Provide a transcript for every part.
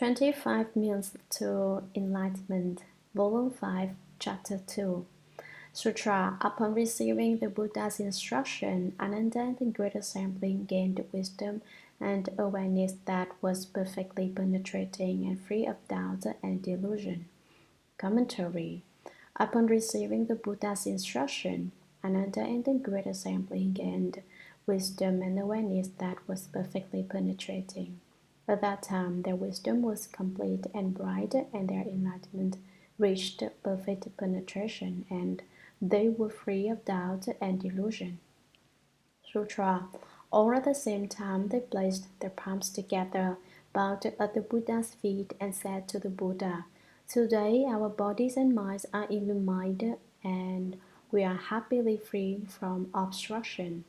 25 Means to Enlightenment, Volume 5, Chapter 2. Sutra. Upon receiving the Buddha's instruction, Ananda and the Great Assembly gained wisdom and awareness that was perfectly penetrating and free of doubt and delusion. Commentary. Upon receiving the Buddha's instruction, Ananda and the Great Assembly gained wisdom and awareness that was perfectly penetrating. At that time, their wisdom was complete and bright, and their enlightenment reached perfect penetration, and they were free of doubt and delusion. Sutra. All at the same time, they placed their palms together, bowed at the Buddha's feet, and said to the Buddha, "Today our bodies and minds are illuminated, and we are happily free from obstruction."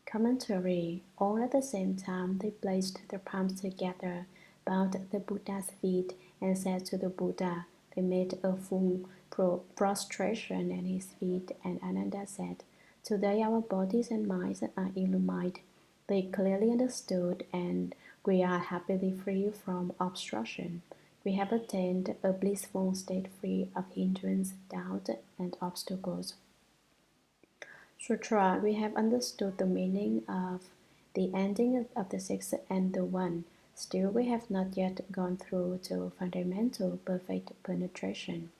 Commentary. All at the same time, they placed their palms together, bowed at the Buddha's feet, and said to the Buddha. They made a full prostration at his feet, and Ananda said, "Today our bodies and minds are illuminated. They clearly understood, and we are happily free from obstruction. We have attained a blissful state free of hindrance, doubt, and obstacles." Sutra. We have understood the meaning of the ending of the six and the one. Still, we have not yet gone through to fundamental perfect penetration.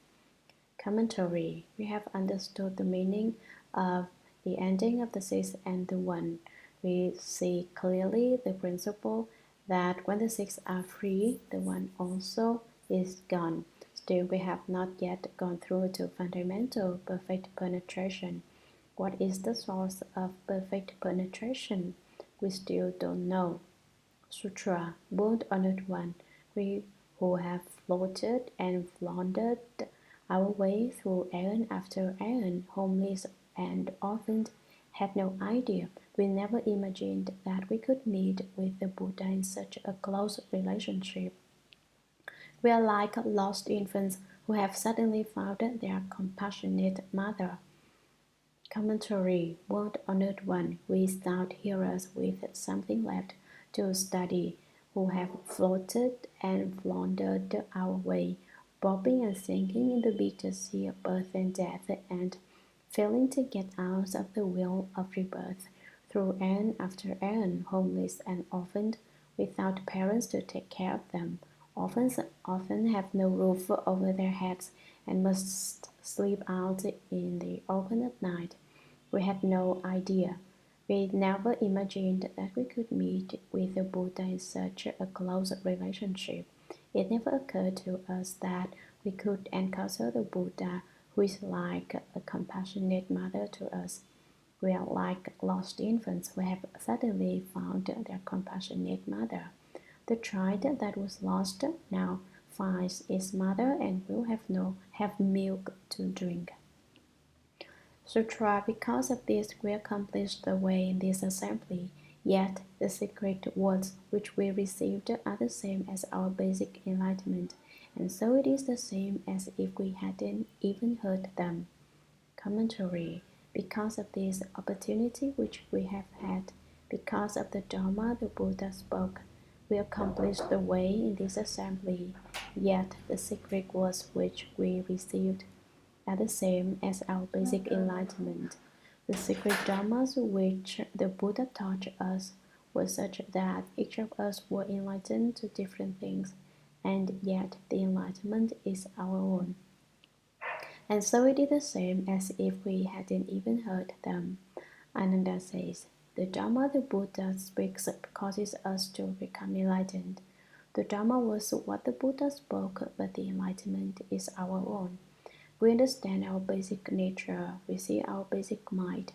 Commentary. We have understood the meaning of the ending of the six and the one. We see clearly the principle that when the six are free, the one also is gone. Still, we have not yet gone through to fundamental perfect penetration. What is the source of perfect penetration? We still don't know. Sutra. Most honored one, we who have floated and floundered our way through aeon after aeon, homeless and orphaned, had no idea. We never imagined that we could meet with the Buddha in such a close relationship. We are like lost infants who have suddenly found their compassionate mother. Commentary. Most honored one, we stout hearers with something left to study, who have floated and floundered our way, bobbing and sinking in the bitter sea of birth and death, and failing to get out of the wheel of rebirth, through aeon after aeon, homeless and orphaned, without parents to take care of them. Orphans often have no roof over their heads and must sleep out in the open at night. We had no idea. We never imagined that we could meet with the Buddha in such a close relationship. It never occurred to us that we could encounter the Buddha, who is like a compassionate mother to us. We are like lost infants who have suddenly found their compassionate mother. The child that was lost now finds its mother and will have milk to drink. Sutra. Because of this, we accomplished the way in this assembly. Yet the secret words which we received are the same as our basic enlightenment, and so it is the same as if we hadn't even heard them. Commentary. Because of this opportunity which we have had, because of the Dharma the Buddha spoke, we accomplished the way in this assembly. Yet the secret words which we received are the same as our basic enlightenment. The secret dharmas which the Buddha taught us were such that each of us were enlightened to different things, and yet the enlightenment is our own. And so it is the same as if we hadn't even heard them. Ananda says, the Dharma the Buddha speaks causes us to become enlightened. The Dharma was what the Buddha spoke, but the enlightenment is our own. We understand our basic nature, we see our basic mind.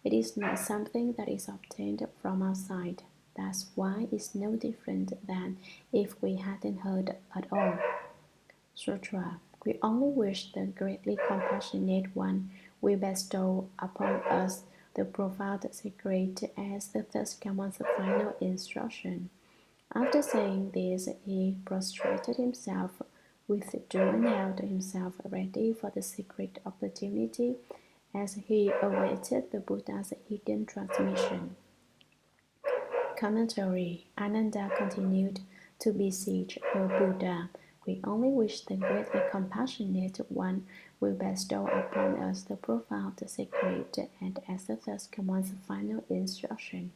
It is not something that is obtained from outside. That's why it's no different than if we hadn't heard at all. Sutra. We only wish the greatly compassionate one will bestow upon us the profound secret as the third command's final instruction. After saying this, he prostrated himself, withdrew and held himself ready for the secret opportunity as he awaited the Buddha's hidden transmission. Commentary. Ananda continued, to beseech the Buddha. We only wish the greatly compassionate one will bestow upon us the profound secret, and as the thus commands final instruction.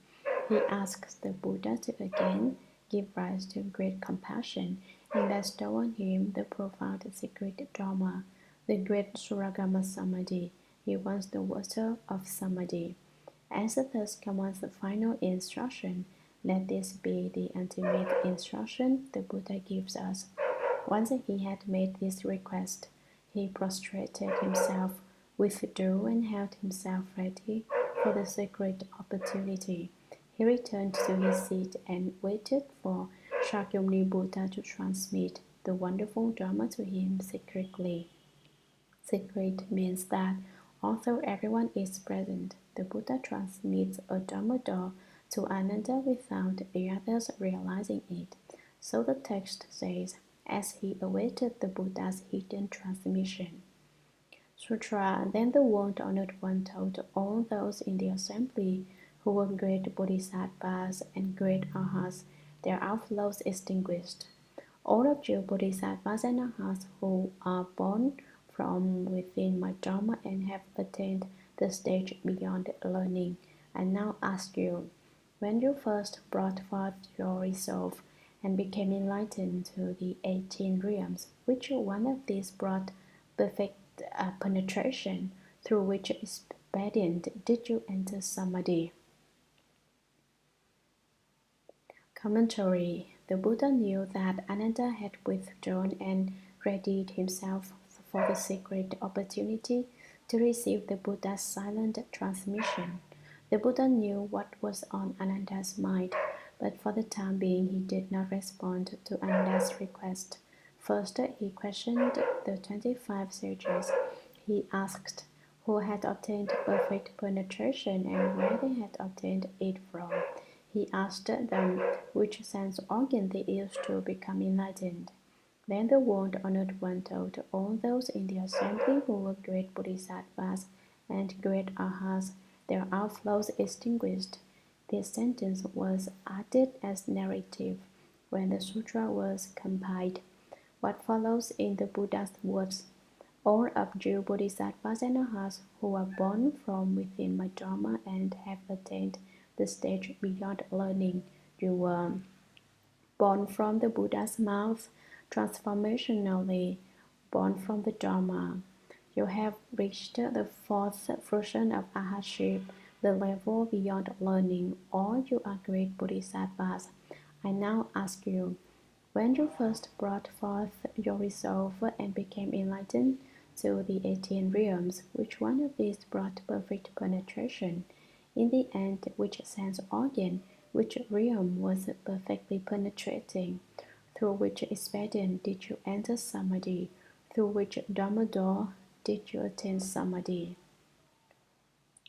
He asks the Buddha to again give rise to great compassion and bestow on him the profound secret Dharma, the great Shurangama Samadhi. He wants the water of Samadhi. As the thus commands the final instruction, let this be the ultimate instruction the Buddha gives us. Once he had made this request, he prostrated himself, withdrew, and held himself ready for the sacred opportunity. He returned to his seat and waited for Shakyamuni Buddha to transmit the wonderful Dharma to him secretly. Secret means that although everyone is present, the Buddha transmits a Dharma door to another without the others realizing it. So the text says, as he awaited the Buddha's hidden transmission. Sutra. Then the world-honored one told all those in the assembly who were great bodhisattvas and great arhats, their outflows extinguished. All of you bodhisattvas and arhats who are born from within my Dharma and have attained the stage beyond learning, I now ask you, when you first brought forth your resolve and became enlightened to the 18 realms, which one of these brought perfect penetration, through which expedient did you enter Samadhi? Commentary. The Buddha knew that Ananda had withdrawn and readied himself for the sacred opportunity to receive the Buddha's silent transmission. The Buddha knew what was on Ananda's mind, but for the time being he did not respond to Ananda's request. First, he questioned the 25 sages. He asked who had obtained perfect penetration and where they had obtained it from. He asked them which sense organ they used to become enlightened. Then the world-honored one told all those in the assembly who were great bodhisattvas and great arhats, their outflows extinguished. This sentence was added as narrative when the sutra was compiled. What follows in the Buddha's words, all of you bodhisattvas and arhats who are born from within my Dharma and have attained the stage beyond learning, you were born from the Buddha's mouth, transformationally born from the Dharma. You have reached the fourth fruition of arhatship, the level beyond learning, or you are great bodhisattvas. I now ask you, when you first brought forth your resolve and became enlightened to the 18 realms, which one of these brought perfect penetration? In the end, which sense organ, which realm was perfectly penetrating? Through which expedient did you enter Samadhi? Through which Dharma door did you attain Samadhi?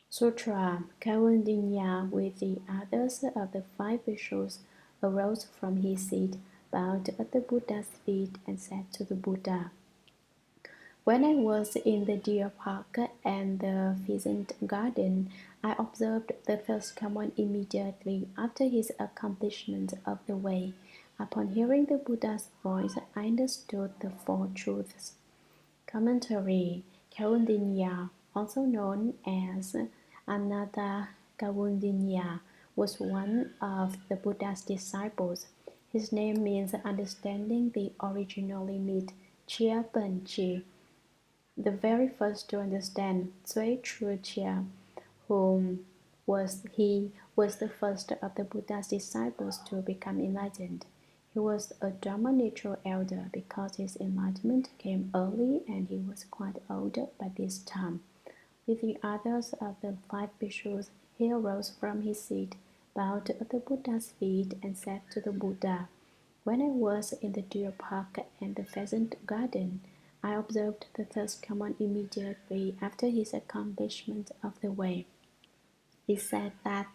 Sutra. Kaundinya, with the others of the 5 bhikshus, arose from his seat, bowed at the Buddha's feet, and said to the Buddha, when I was in the deer park and the pheasant garden, I observed the first common immediately after his accomplishment of the way. Upon hearing the Buddha's voice, I understood the 4 truths. Commentary. Kaundinya, also known as Ananda Kaundinya, was one of the Buddha's disciples. His name means understanding the original limit, Chia Ben Chi. The very first to understand, Zui Chu Chia, whom was the first of the Buddha's disciples to become enlightened. He was a Dharma natural elder because his enlightenment came early and he was quite old by this time. With the others of the 5 bhikshus, he arose from his seat, bowed at the Buddha's feet, and said to the Buddha, when I was in the deer park and the pheasant garden, I observed the third command immediately after his accomplishment of the way. He said that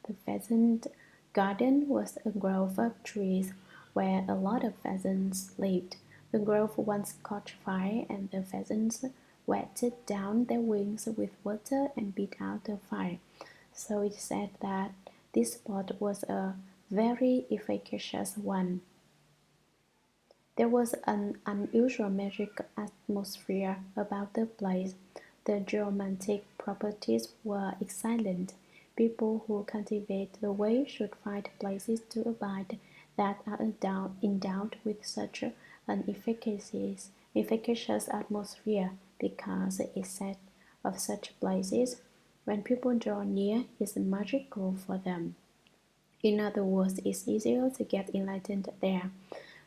the pheasant garden was a grove of trees where a lot of pheasants lived. The grove once caught fire and the pheasants wetted down their wings with water and beat out the fire. So it said that this spot was a very efficacious one. There was an unusual magic atmosphere about the place. The geomantic properties were excellent. People who cultivate the way should find places to abide that are endowed with such an efficacious atmosphere, because it said of such places, when people draw near, it's magical for them. In other words, it's easier to get enlightened there.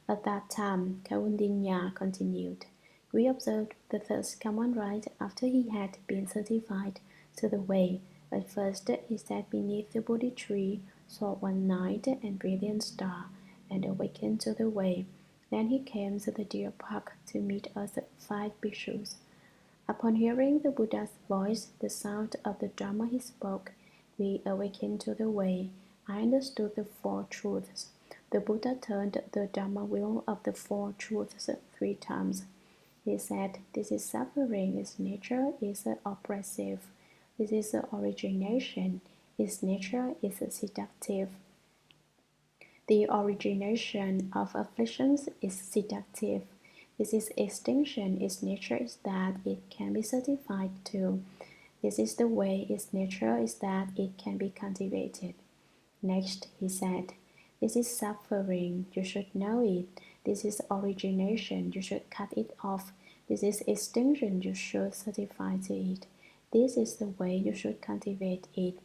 At that time, Kaundinya continued, we observed the first common rite after he had been certified to the way. At first, he sat beneath the Bodhi tree, saw one night and brilliant star, and awakened to the way. Then he came to the deer park to meet us 5 bhikshus. Upon hearing the Buddha's voice, the sound of the Dharma he spoke, we awakened to the way. I understood the Four Truths. The Buddha turned the Dharma wheel of the Four Truths 3 times. He said, this is suffering, its nature is oppressive. This is origination, its nature is seductive. The origination of afflictions is seductive. This is extinction. Its nature is that it can be certified to. This is the way. Its nature is that it can be cultivated. Next, he said, this is suffering. You should know it. This is origination. You should cut it off. This is extinction. You should certify to it. This is the way. You should cultivate it.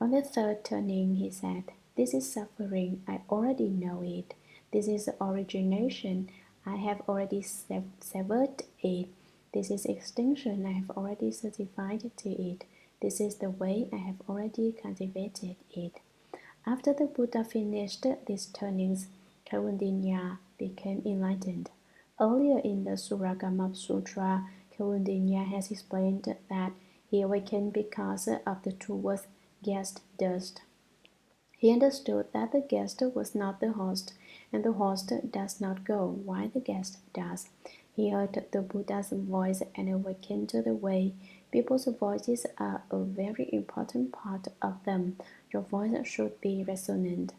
On the third turning, he said, this is suffering, I already know it. This is origination, I have already severed it. This is extinction, I have already certified to it. This is the way, I have already cultivated it. After the Buddha finished these turnings, Kaundinya became enlightened. Earlier in the Shurangama Sutra, Kaundinya has explained that he awakened because of the two words guest dust. He understood that the guest was not the host, and the host does not go while the guest does. He heard the Buddha's voice and awakened to the way. People's voices are a very important part of them. Your voice should be resonant.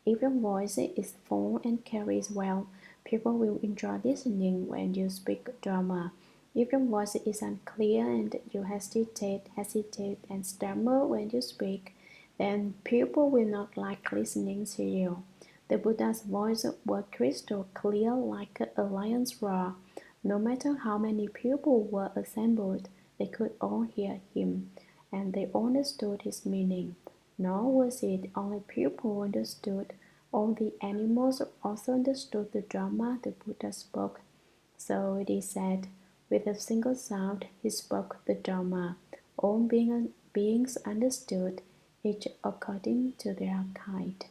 If your voice is full and carries well, people will enjoy listening when you speak Dharma. If your voice is unclear and you hesitate, and stammer when you speak, then people will not like listening to you. The Buddha's voice was crystal clear like a lion's roar. No matter how many people were assembled, they could all hear him, and they understood his meaning. Nor was it only people who understood. All the animals also understood the Dharma the Buddha spoke. So it is said, with a single sound he spoke the Dharma. All beings understood, each according to their kind.